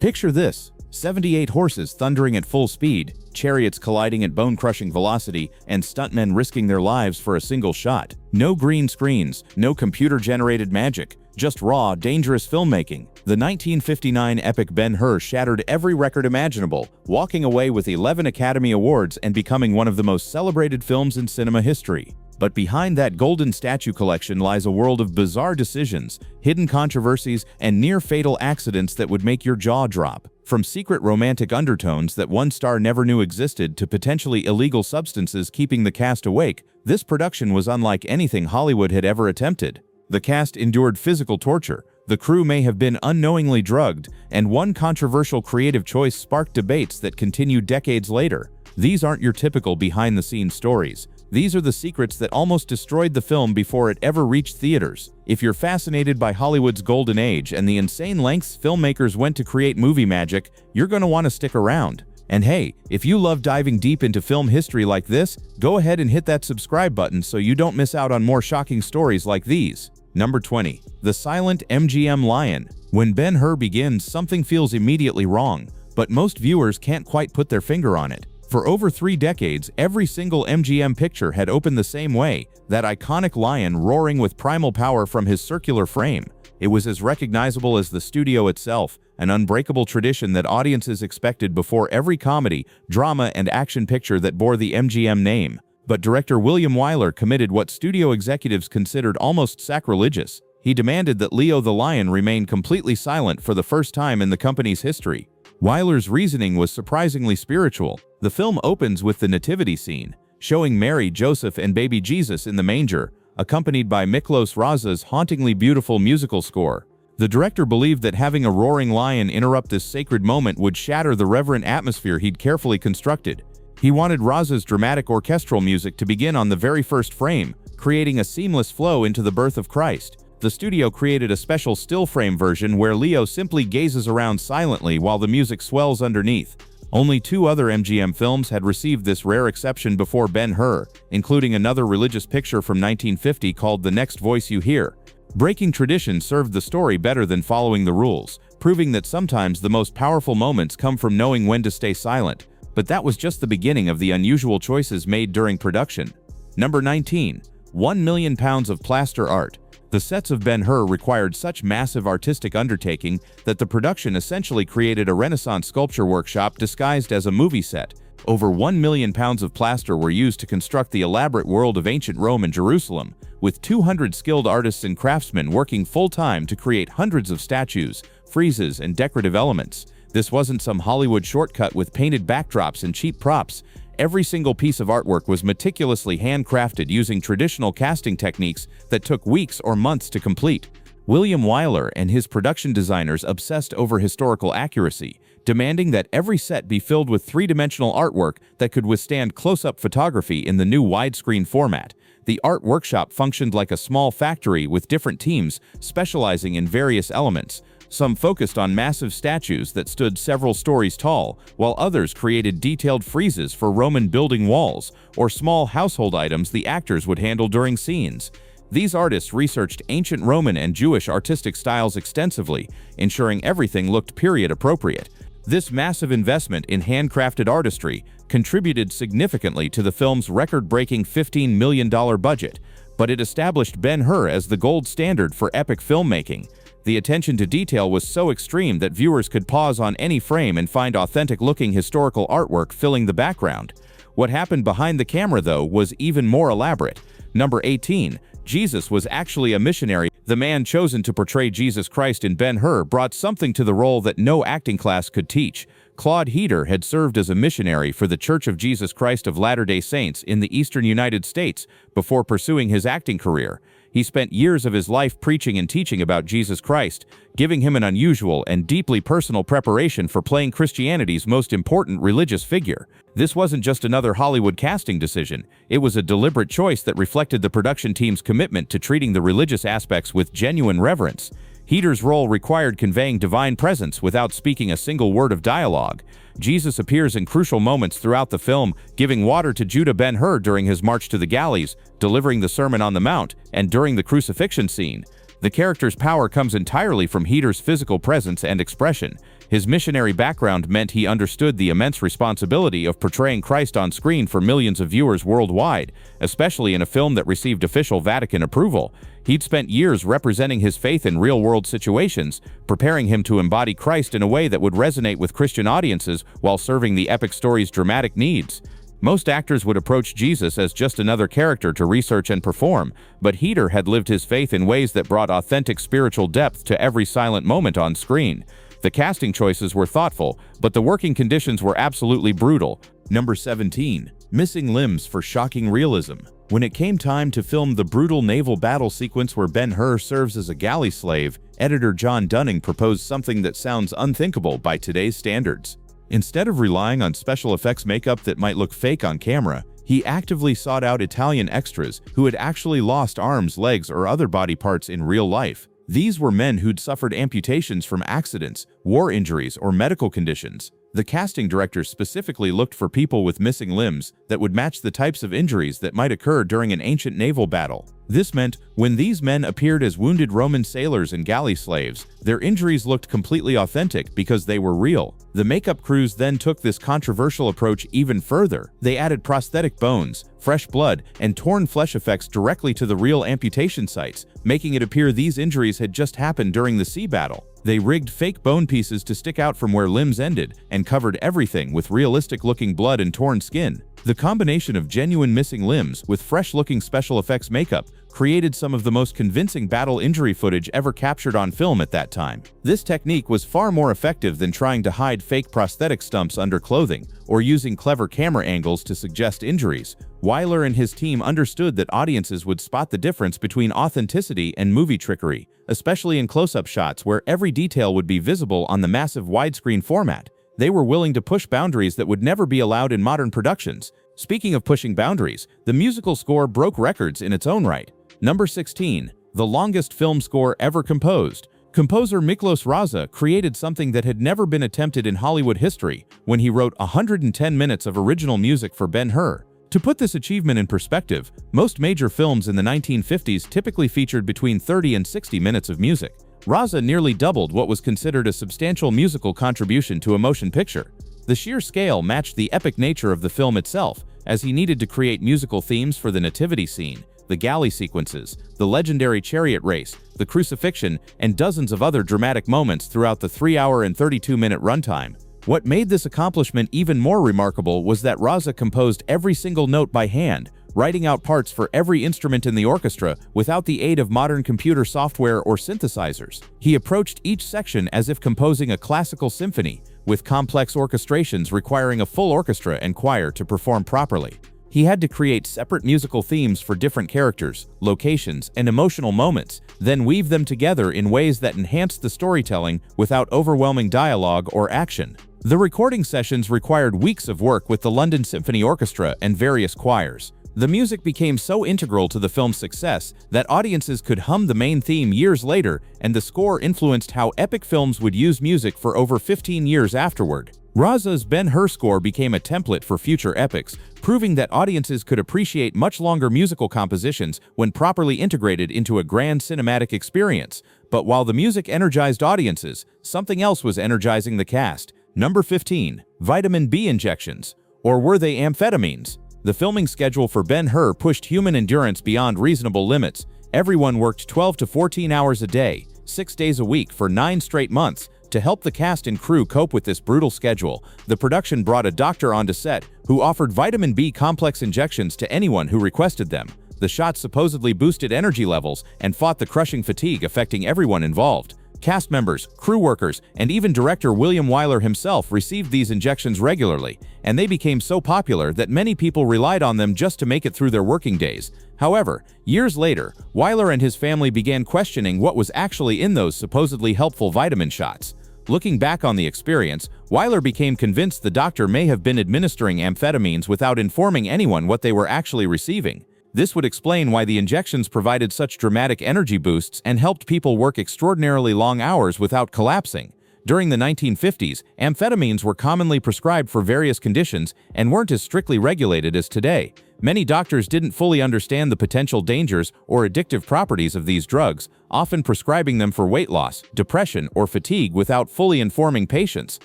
Picture this: 78 horses thundering at full speed, chariots colliding at bone-crushing velocity, and stuntmen risking their lives for a single shot. No green screens, no computer-generated magic, just raw, dangerous filmmaking. The 1959 epic Ben-Hur shattered every record imaginable, walking away with 11 Academy Awards and becoming one of the most celebrated films in cinema history. But behind that golden statue collection lies a world of bizarre decisions, hidden controversies, and near-fatal accidents that would make your jaw drop. From secret romantic undertones that one star never knew existed to potentially illegal substances keeping the cast awake, this production was unlike anything Hollywood had ever attempted. The cast endured physical torture, the crew may have been unknowingly drugged, and one controversial creative choice sparked debates that continued decades later. These aren't your typical behind-the-scenes stories. These are the secrets that almost destroyed the film before it ever reached theaters. If you're fascinated by Hollywood's golden age and the insane lengths filmmakers went to create movie magic, you're going to want to stick around. And hey, if you love diving deep into film history like this, go ahead and hit that subscribe button so you don't miss out on more shocking stories like these. Number 20. The Silent MGM Lion. When Ben-Hur begins, something feels immediately wrong, but most viewers can't quite put their finger on it. For over 3 decades, every single MGM picture had opened the same way, that iconic lion roaring with primal power from his circular frame. It was as recognizable as the studio itself, an unbreakable tradition that audiences expected before every comedy, drama, and action picture that bore the MGM name. But director William Wyler committed what studio executives considered almost sacrilegious. He demanded that Leo the lion remain completely silent for the first time in the company's history. Wyler's reasoning was surprisingly spiritual. The film opens with the nativity scene, showing Mary, Joseph, and baby Jesus in the manger, accompanied by Miklos Raza's hauntingly beautiful musical score. The director believed that having a roaring lion interrupt this sacred moment would shatter the reverent atmosphere he'd carefully constructed. He wanted Raza's dramatic orchestral music to begin on the very first frame, creating a seamless flow into the birth of Christ. The studio created a special still-frame version where Leo simply gazes around silently while the music swells underneath. Only 2 other MGM films had received this rare exception before Ben-Hur, including another religious picture from 1950 called The Next Voice You Hear. Breaking tradition served the story better than following the rules, proving that sometimes the most powerful moments come from knowing when to stay silent. But that was just the beginning of the unusual choices made during production. Number 19. 1 million pounds of plaster art. The sets of Ben-Hur required such massive artistic undertaking that the production essentially created a Renaissance sculpture workshop disguised as a movie set. Over 1 million pounds of plaster were used to construct the elaborate world of ancient Rome and Jerusalem, with 200 skilled artists and craftsmen working full-time to create hundreds of statues, friezes, and decorative elements. This wasn't some Hollywood shortcut with painted backdrops and cheap props. Every single piece of artwork was meticulously handcrafted using traditional casting techniques that took weeks or months to complete. William Wyler and his production designers obsessed over historical accuracy, demanding that every set be filled with 3-dimensional artwork that could withstand close-up photography in the new widescreen format. The art workshop functioned like a small factory with different teams specializing in various elements. Some focused on massive statues that stood several stories tall, while others created detailed friezes for Roman building walls or small household items the actors would handle during scenes. These artists researched ancient Roman and Jewish artistic styles extensively, ensuring everything looked period appropriate. This massive investment in handcrafted artistry contributed significantly to the film's record-breaking $15 million budget, but it established Ben-Hur as the gold standard for epic filmmaking. The attention to detail was so extreme that viewers could pause on any frame and find authentic-looking historical artwork filling the background. What happened behind the camera, though, was even more elaborate. Number 18. Jesus was actually a missionary. The man chosen to portray Jesus Christ in Ben-Hur brought something to the role that no acting class could teach. Claude Heder had served as a missionary for the Church of Jesus Christ of Latter-day Saints in the eastern United States before pursuing his acting career. He spent years of his life preaching and teaching about Jesus Christ, giving him an unusual and deeply personal preparation for playing Christianity's most important religious figure. This wasn't just another Hollywood casting decision. It was a deliberate choice that reflected the production team's commitment to treating the religious aspects with genuine reverence. Heder's role required conveying divine presence without speaking a single word of dialogue. Jesus appears in crucial moments throughout the film, giving water to Judah Ben-Hur during his march to the galleys, delivering the Sermon on the Mount, and during the crucifixion scene. The character's power comes entirely from Heder's physical presence and expression. His missionary background meant he understood the immense responsibility of portraying Christ on screen for millions of viewers worldwide, especially in a film that received official Vatican approval. He'd spent years representing his faith in real-world situations, preparing him to embody Christ in a way that would resonate with Christian audiences while serving the epic story's dramatic needs. Most actors would approach Jesus as just another character to research and perform, but Heder had lived his faith in ways that brought authentic spiritual depth to every silent moment on screen. The casting choices were thoughtful, but the working conditions were absolutely brutal. Number 17. Missing limbs for shocking realism. When it came time to film the brutal naval battle sequence where Ben-Hur serves as a galley slave, editor John Dunning proposed something that sounds unthinkable by today's standards. Instead of relying on special effects makeup that might look fake on camera, he actively sought out Italian extras who had actually lost arms, legs, or other body parts in real life. These were men who'd suffered amputations from accidents, war injuries, or medical conditions. The casting director specifically looked for people with missing limbs that would match the types of injuries that might occur during an ancient naval battle. This meant when these men appeared as wounded Roman sailors and galley slaves, their injuries looked completely authentic because they were real. The makeup crews then took this controversial approach even further. They added prosthetic bones, fresh blood, and torn flesh effects directly to the real amputation sites, making it appear these injuries had just happened during the sea battle. They rigged fake bone pieces to stick out from where limbs ended and covered everything with realistic-looking blood and torn skin. The combination of genuine missing limbs with fresh-looking special effects makeup created some of the most convincing battle injury footage ever captured on film at that time. This technique was far more effective than trying to hide fake prosthetic stumps under clothing or using clever camera angles to suggest injuries. Wyler and his team understood that audiences would spot the difference between authenticity and movie trickery, especially in close-up shots where every detail would be visible on the massive widescreen format. They were willing to push boundaries that would never be allowed in modern productions. Speaking of pushing boundaries, the musical score broke records in its own right. Number 16. The longest film score ever composed. Composer Miklos Raza created something that had never been attempted in Hollywood history when he wrote 110 minutes of original music for Ben-Hur. To put this achievement in perspective, most major films in the 1950s typically featured between 30 and 60 minutes of music. Raza nearly doubled what was considered a substantial musical contribution to a motion picture. The sheer scale matched the epic nature of the film itself, as he needed to create musical themes for the nativity scene, the galley sequences, the legendary chariot race, the crucifixion, and dozens of other dramatic moments throughout the 3-hour and 32-minute runtime. What made this accomplishment even more remarkable was that Raza composed every single note by hand, writing out parts for every instrument in the orchestra without the aid of modern computer software or synthesizers. He approached each section as if composing a classical symphony, with complex orchestrations requiring a full orchestra and choir to perform properly. He had to create separate musical themes for different characters, locations, and emotional moments, then weave them together in ways that enhanced the storytelling without overwhelming dialogue or action. The recording sessions required weeks of work with the London Symphony Orchestra and various choirs. The music became so integral to the film's success that audiences could hum the main theme years later, and the score influenced how epic films would use music for over 15 years afterward. Raza's Ben-Hur score became a template for future epics, proving that audiences could appreciate much longer musical compositions when properly integrated into a grand cinematic experience. But while the music energized audiences, something else was energizing the cast. Number 15. Vitamin B injections. Or were they amphetamines? The filming schedule for Ben-Hur pushed human endurance beyond reasonable limits. Everyone worked 12 to 14 hours a day, 6 days a week for 9 straight months. To help the cast and crew cope with this brutal schedule, the production brought a doctor onto set who offered vitamin B complex injections to anyone who requested them. The shots supposedly boosted energy levels and fought the crushing fatigue affecting everyone involved. Cast members, crew workers, and even director William Wyler himself received these injections regularly, and they became so popular that many people relied on them just to make it through their working days. However, years later, Wyler and his family began questioning what was actually in those supposedly helpful vitamin shots. Looking back on the experience, Wyler became convinced the doctor may have been administering amphetamines without informing anyone what they were actually receiving. This would explain why the injections provided such dramatic energy boosts and helped people work extraordinarily long hours without collapsing. During the 1950s, amphetamines were commonly prescribed for various conditions and weren't as strictly regulated as today. Many doctors didn't fully understand the potential dangers or addictive properties of these drugs, often prescribing them for weight loss, depression, or fatigue without fully informing patients.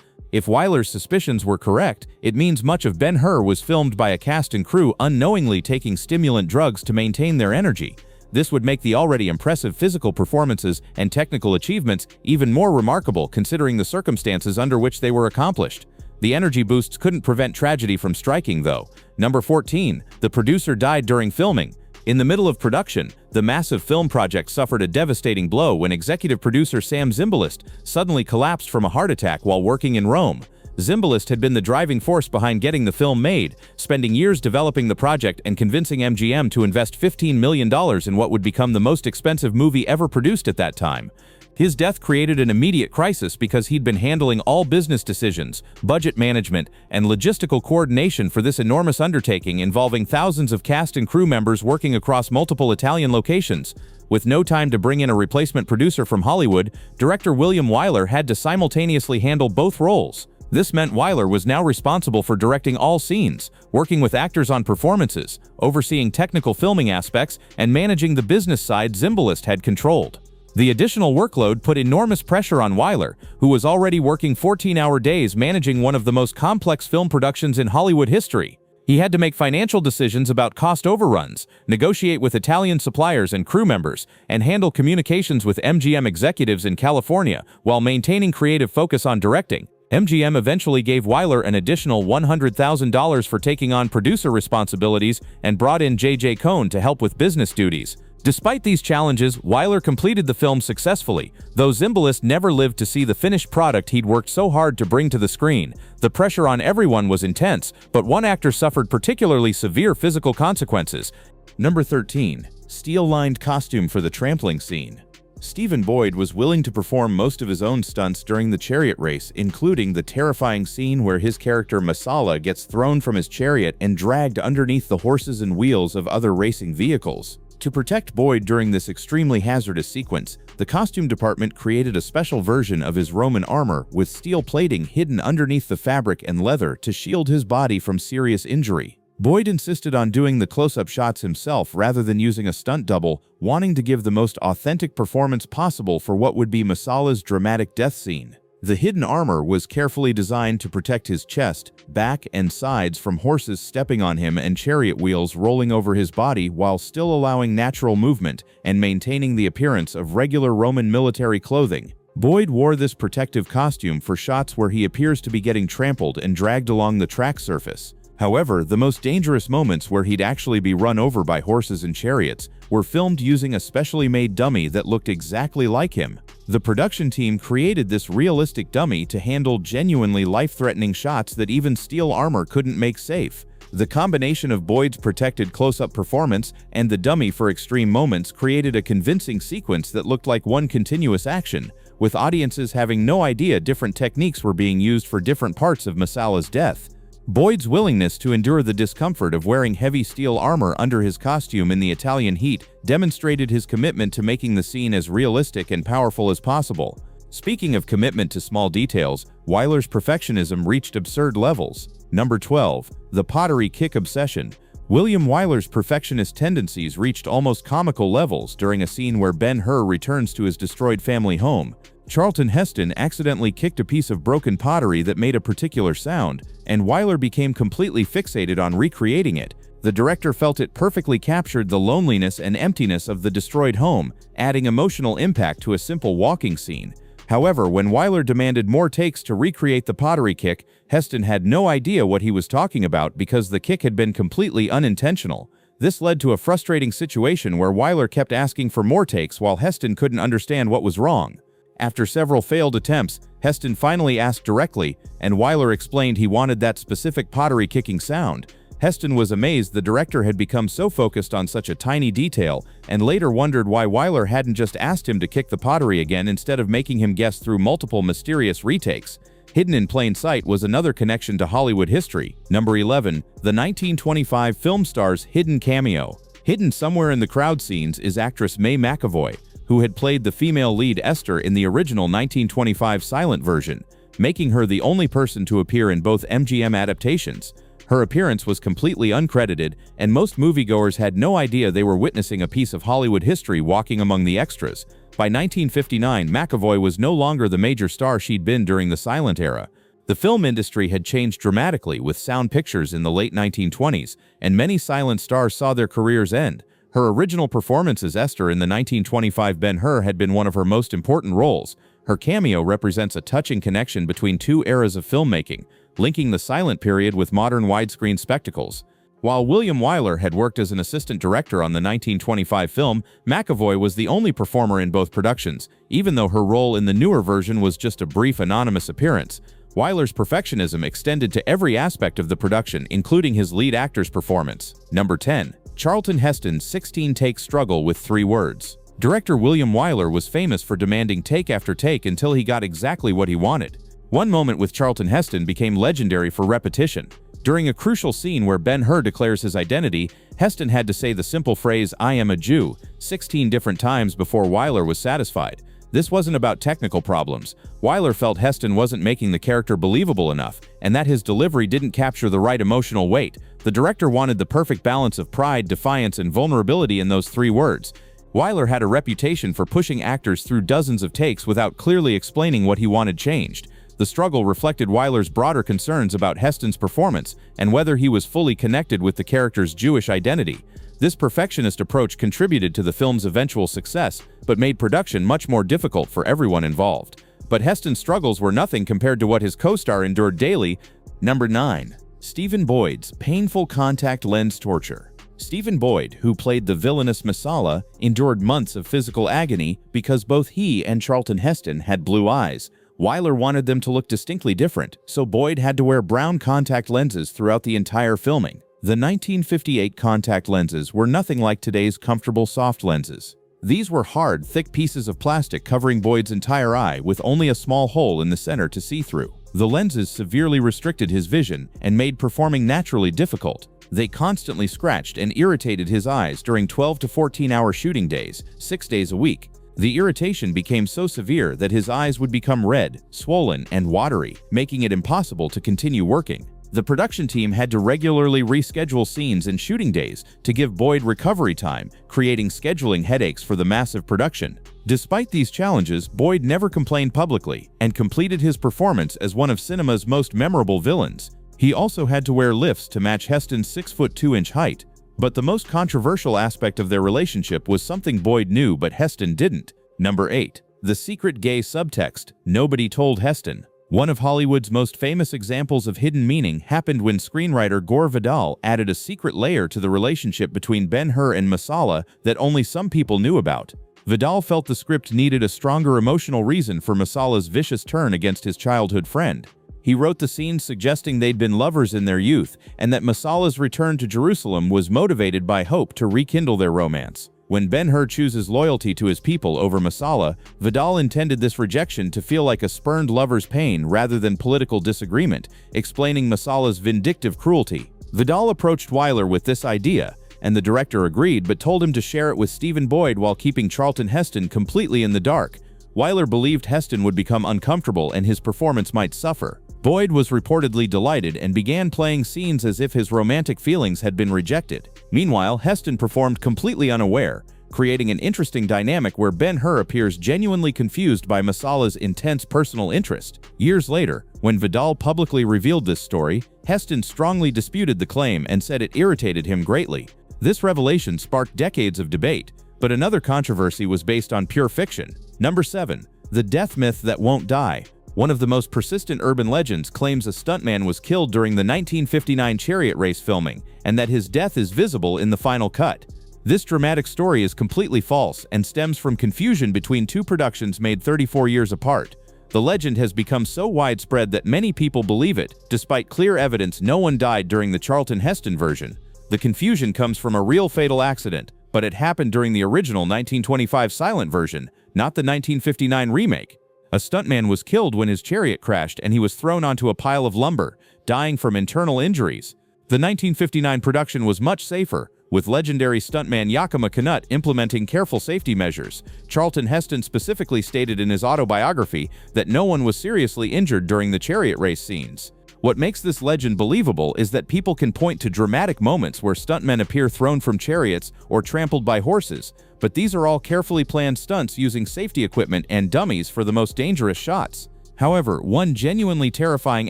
If Wyler's suspicions were correct, it means much of Ben-Hur was filmed by a cast and crew unknowingly taking stimulant drugs to maintain their energy. This would make the already impressive physical performances and technical achievements even more remarkable considering the circumstances under which they were accomplished. The energy boosts couldn't prevent tragedy from striking, though. Number 14. The producer died during filming. In the middle of production, the massive film project suffered a devastating blow when executive producer Sam Zimbalist suddenly collapsed from a heart attack while working in Rome. Zimbalist had been the driving force behind getting the film made, spending years developing the project and convincing MGM to invest $15 million in what would become the most expensive movie ever produced at that time. His death created an immediate crisis because he'd been handling all business decisions, budget management, and logistical coordination for this enormous undertaking involving thousands of cast and crew members working across multiple Italian locations. With no time to bring in a replacement producer from Hollywood, director William Wyler had to simultaneously handle both roles. This meant Wyler was now responsible for directing all scenes, working with actors on performances, overseeing technical filming aspects, and managing the business side Zimbalist had controlled. The additional workload put enormous pressure on Wyler, who was already working 14-hour days managing one of the most complex film productions in Hollywood history. He had to make financial decisions about cost overruns, negotiate with Italian suppliers and crew members, and handle communications with MGM executives in California while maintaining creative focus on directing. MGM eventually gave Wyler an additional $100,000 for taking on producer responsibilities and brought in J.J. Cohn to help with business duties. Despite these challenges, Wyler completed the film successfully, though Zimbalist never lived to see the finished product he'd worked so hard to bring to the screen. The pressure on everyone was intense, but one actor suffered particularly severe physical consequences. Number 13. Steel-lined costume for the trampling scene. Stephen Boyd was willing to perform most of his own stunts during the chariot race, including the terrifying scene where his character Masala gets thrown from his chariot and dragged underneath the horses and wheels of other racing vehicles. To protect Boyd during this extremely hazardous sequence, the costume department created a special version of his Roman armor with steel plating hidden underneath the fabric and leather to shield his body from serious injury. Boyd insisted on doing the close-up shots himself rather than using a stunt double, wanting to give the most authentic performance possible for what would be Masala's dramatic death scene. The hidden armor was carefully designed to protect his chest, back, and sides from horses stepping on him and chariot wheels rolling over his body while still allowing natural movement and maintaining the appearance of regular Roman military clothing. Boyd wore this protective costume for shots where he appears to be getting trampled and dragged along the track surface. However, the most dangerous moments where he'd actually be run over by horses and chariots were filmed using a specially made dummy that looked exactly like him. The production team created this realistic dummy to handle genuinely life-threatening shots that even steel armor couldn't make safe. The combination of Boyd's protected close-up performance and the dummy for extreme moments created a convincing sequence that looked like one continuous action, with audiences having no idea different techniques were being used for different parts of Masala's death. Boyd's willingness to endure the discomfort of wearing heavy steel armor under his costume in the Italian heat demonstrated his commitment to making the scene as realistic and powerful as possible. Speaking of commitment to small details, Wyler's perfectionism reached absurd levels. Number 12. The pottery kick obsession. William Wyler's perfectionist tendencies reached almost comical levels during a scene where Ben-Hur returns to his destroyed family home. Charlton Heston accidentally kicked a piece of broken pottery that made a particular sound, and Wyler became completely fixated on recreating it. The director felt it perfectly captured the loneliness and emptiness of the destroyed home, adding emotional impact to a simple walking scene. However, when Wyler demanded more takes to recreate the pottery kick, Heston had no idea what he was talking about because the kick had been completely unintentional. This led to a frustrating situation where Wyler kept asking for more takes while Heston couldn't understand what was wrong. After several failed attempts, Heston finally asked directly, and Wyler explained he wanted that specific pottery kicking sound. Heston was amazed the director had become so focused on such a tiny detail, and later wondered why Wyler hadn't just asked him to kick the pottery again instead of making him guess through multiple mysterious retakes. Hidden in plain sight was another connection to Hollywood history. Number 11. The 1925 film star's hidden cameo. Hidden somewhere in the crowd scenes is actress Mae McAvoy, who who had played the female lead Esther in the original 1925 silent version, making her the only person to appear in both MGM adaptations. Her appearance was completely uncredited, and most moviegoers had no idea they were witnessing a piece of Hollywood history walking among the extras. By 1959, McAvoy was no longer the major star she'd been during the silent era. The film industry had changed dramatically with sound pictures in the late 1920s, and many silent stars saw their careers end. Her original performance as Esther in the 1925 Ben-Hur had been one of her most important roles. Her cameo represents a touching connection between two eras of filmmaking, linking the silent period with modern widescreen spectacles. While William Wyler had worked as an assistant director on the 1925 film, McAvoy was the only performer in both productions, even though her role in the newer version was just a brief anonymous appearance. Wyler's perfectionism extended to every aspect of the production, including his lead actor's performance. Number 10. Charlton Heston's 16-take struggle with 3 words. Director William Wyler was famous for demanding take after take until he got exactly what he wanted. One moment with Charlton Heston became legendary for repetition. During a crucial scene where Ben-Hur declares his identity, Heston had to say the simple phrase, "I am a Jew," 16 different times before Wyler was satisfied. This wasn't about technical problems. Wyler felt Heston wasn't making the character believable enough, and that his delivery didn't capture the right emotional weight. The director wanted the perfect balance of pride, defiance, and vulnerability in those 3 words. Wyler had a reputation for pushing actors through dozens of takes without clearly explaining what he wanted changed. The struggle reflected Wyler's broader concerns about Heston's performance and whether he was fully connected with the character's Jewish identity. This perfectionist approach contributed to the film's eventual success, but made production much more difficult for everyone involved. But Heston's struggles were nothing compared to what his co-star endured daily. Number 9. Stephen Boyd's painful contact lens torture. Stephen Boyd, who played the villainous Masala, endured months of physical agony because both he and Charlton Heston had blue eyes. Wyler wanted them to look distinctly different, so Boyd had to wear brown contact lenses throughout the entire filming. The 1958 contact lenses were nothing like today's comfortable soft lenses. These were hard, thick pieces of plastic covering Boyd's entire eye with only a small hole in the center to see through. The lenses severely restricted his vision and made performing naturally difficult. They constantly scratched and irritated his eyes during 12 to 14-hour shooting days, 6 days a week. The irritation became so severe that his eyes would become red, swollen, and watery, making it impossible to continue working. The production team had to regularly reschedule scenes and shooting days to give Boyd recovery time, creating scheduling headaches for the massive production. Despite these challenges, Boyd never complained publicly and completed his performance as one of cinema's most memorable villains. He also had to wear lifts to match Heston's 6'2" height. But the most controversial aspect of their relationship was something Boyd knew but Heston didn't. Number 8. The secret gay subtext nobody told Heston. One of Hollywood's most famous examples of hidden meaning happened when screenwriter Gore Vidal added a secret layer to the relationship between Ben-Hur and Masala that only some people knew about. Vidal felt the script needed a stronger emotional reason for Masala's vicious turn against his childhood friend. He wrote the scenes suggesting they'd been lovers in their youth and that Masala's return to Jerusalem was motivated by hope to rekindle their romance. When Ben-Hur chooses loyalty to his people over Masala, Vidal intended this rejection to feel like a spurned lover's pain rather than political disagreement, explaining Masala's vindictive cruelty. Vidal approached Wyler with this idea, and the director agreed but told him to share it with Stephen Boyd while keeping Charlton Heston completely in the dark. Wyler believed Heston would become uncomfortable and his performance might suffer. Boyd was reportedly delighted and began playing scenes as if his romantic feelings had been rejected. Meanwhile, Heston performed completely unaware, creating an interesting dynamic where Ben-Hur appears genuinely confused by Masala's intense personal interest. Years later, when Vidal publicly revealed this story, Heston strongly disputed the claim and said it irritated him greatly. This revelation sparked decades of debate, but another controversy was based on pure fiction. Number 7. The death myth that won't die. One of the most persistent urban legends claims a stuntman was killed during the 1959 chariot race filming, and that his death is visible in the final cut. This dramatic story is completely false and stems from confusion between two productions made 34 years apart. The legend has become so widespread that many people believe it, despite clear evidence no one died during the Charlton Heston version. The confusion comes from a real fatal accident, but it happened during the original 1925 silent version, not the 1959 remake. A stuntman was killed when his chariot crashed and he was thrown onto a pile of lumber, dying from internal injuries. The 1959 production was much safer, with legendary stuntman Yakima Canutt implementing careful safety measures. Charlton Heston specifically stated in his autobiography that no one was seriously injured during the chariot race scenes. What makes this legend believable is that people can point to dramatic moments where stuntmen appear thrown from chariots or trampled by horses, but these are all carefully planned stunts using safety equipment and dummies for the most dangerous shots. However, one genuinely terrifying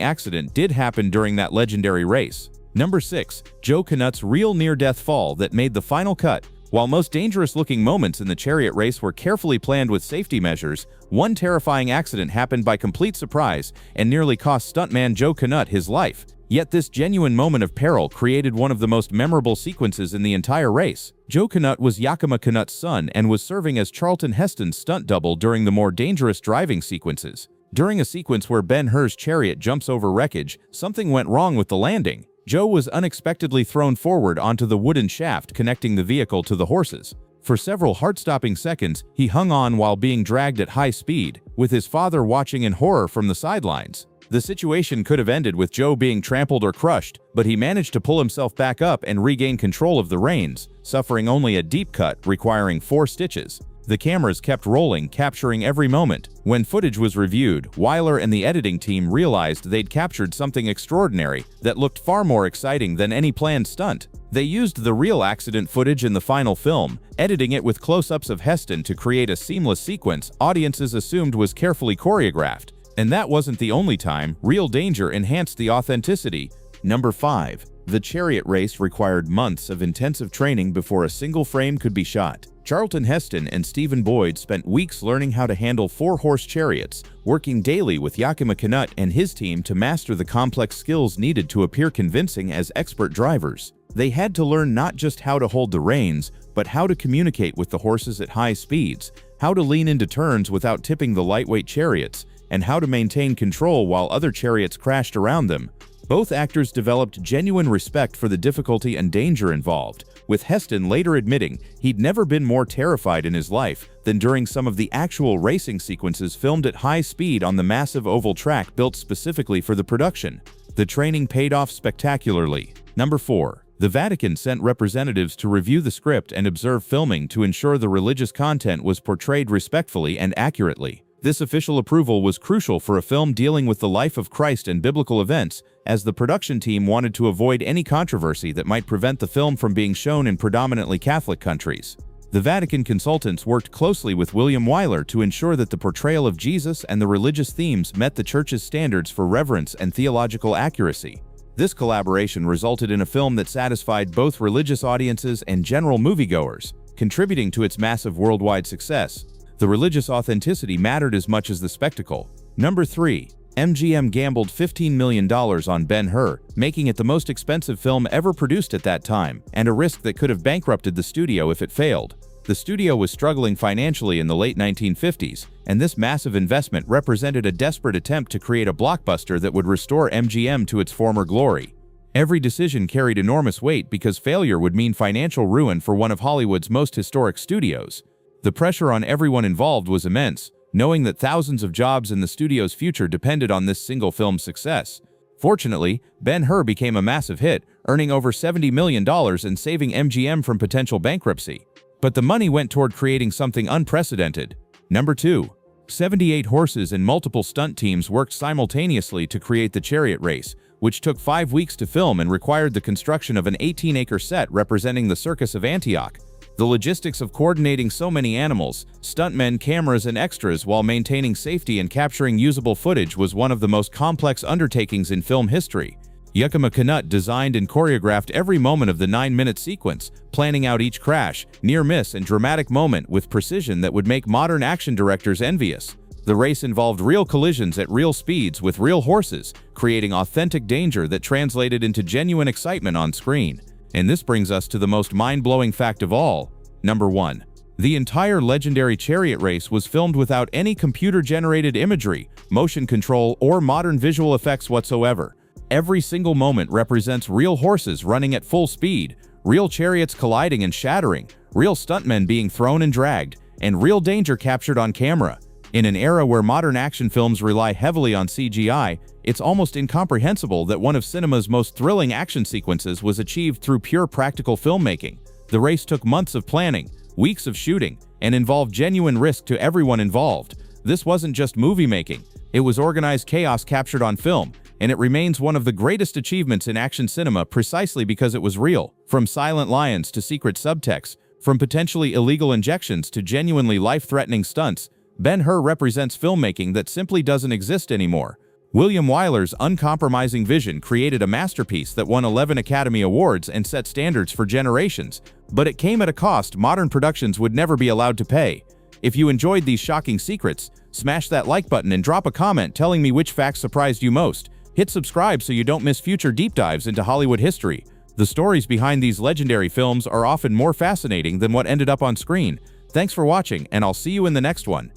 accident did happen during that legendary race. Number 6. Joe Canutt's real near-death fall that made the final cut. While most dangerous-looking moments in the chariot race were carefully planned with safety measures, one terrifying accident happened by complete surprise and nearly cost stuntman Joe Canutt his life. Yet this genuine moment of peril created one of the most memorable sequences in the entire race. Joe Canutt was Yakima Canutt's son and was serving as Charlton Heston's stunt double during the more dangerous driving sequences. During a sequence where Ben-Hur's chariot jumps over wreckage, something went wrong with the landing. Joe was unexpectedly thrown forward onto the wooden shaft connecting the vehicle to the horses. For several heart-stopping seconds, he hung on while being dragged at high speed, with his father watching in horror from the sidelines. The situation could have ended with Joe being trampled or crushed, but he managed to pull himself back up and regain control of the reins, suffering only a deep cut requiring 4 stitches. The cameras kept rolling, capturing every moment. When footage was reviewed, Wyler and the editing team realized they'd captured something extraordinary that looked far more exciting than any planned stunt. They used the real accident footage in the final film, editing it with close-ups of Heston to create a seamless sequence audiences assumed was carefully choreographed. And that wasn't the only time. Real danger enhanced the authenticity. Number 5. The chariot race required months of intensive training before a single frame could be shot. Charlton Heston and Stephen Boyd spent weeks learning how to handle 4-horse chariots, working daily with Yakima Canutt and his team to master the complex skills needed to appear convincing as expert drivers. They had to learn not just how to hold the reins, but how to communicate with the horses at high speeds, how to lean into turns without tipping the lightweight chariots, and how to maintain control while other chariots crashed around them. Both actors developed genuine respect for the difficulty and danger involved, with Heston later admitting he'd never been more terrified in his life than during some of the actual racing sequences filmed at high speed on the massive oval track built specifically for the production. The training paid off spectacularly. Number 4. The Vatican sent representatives to review the script and observe filming to ensure the religious content was portrayed respectfully and accurately. This official approval was crucial for a film dealing with the life of Christ and biblical events, as the production team wanted to avoid any controversy that might prevent the film from being shown in predominantly Catholic countries. The Vatican consultants worked closely with William Wyler to ensure that the portrayal of Jesus and the religious themes met the Church's standards for reverence and theological accuracy. This collaboration resulted in a film that satisfied both religious audiences and general moviegoers, contributing to its massive worldwide success. The religious authenticity mattered as much as the spectacle. Number 3. MGM gambled $15 million on Ben-Hur, making it the most expensive film ever produced at that time, and a risk that could have bankrupted the studio if it failed. The studio was struggling financially in the late 1950s, and this massive investment represented a desperate attempt to create a blockbuster that would restore MGM to its former glory. Every decision carried enormous weight because failure would mean financial ruin for one of Hollywood's most historic studios. The pressure on everyone involved was immense, knowing that thousands of jobs in the studio's future depended on this single film's success. Fortunately, Ben-Hur became a massive hit, earning over $70 million and saving MGM from potential bankruptcy. But the money went toward creating something unprecedented. Number 2. 78 horses and multiple stunt teams worked simultaneously to create the chariot race, which took 5 weeks to film and required the construction of an 18-acre set representing the Circus of Antioch. The logistics of coordinating so many animals, stuntmen, cameras, and extras while maintaining safety and capturing usable footage was one of the most complex undertakings in film history. Yakima Canutt designed and choreographed every moment of the 9-minute sequence, planning out each crash, near miss, and dramatic moment with precision that would make modern action directors envious. The race involved real collisions at real speeds with real horses, creating authentic danger that translated into genuine excitement on screen. And this brings us to the most mind-blowing fact of all. Number 1. The entire legendary chariot race was filmed without any computer-generated imagery, motion control, or modern visual effects whatsoever. Every single moment represents real horses running at full speed, real chariots colliding and shattering, real stuntmen being thrown and dragged, and real danger captured on camera. In an era where modern action films rely heavily on CGI, it's almost incomprehensible that one of cinema's most thrilling action sequences was achieved through pure practical filmmaking. The race took months of planning, weeks of shooting, and involved genuine risk to everyone involved. This wasn't just movie making, it was organized chaos captured on film, and it remains one of the greatest achievements in action cinema precisely because it was real. From silent lions to secret subtext, from potentially illegal injections to genuinely life-threatening stunts, Ben-Hur represents filmmaking that simply doesn't exist anymore. William Wyler's uncompromising vision created a masterpiece that won 11 Academy Awards and set standards for generations, but it came at a cost modern productions would never be allowed to pay. If you enjoyed these shocking secrets, smash that like button and drop a comment telling me which facts surprised you most. Hit subscribe so you don't miss future deep dives into Hollywood history. The stories behind these legendary films are often more fascinating than what ended up on screen. Thanks for watching, and I'll see you in the next one.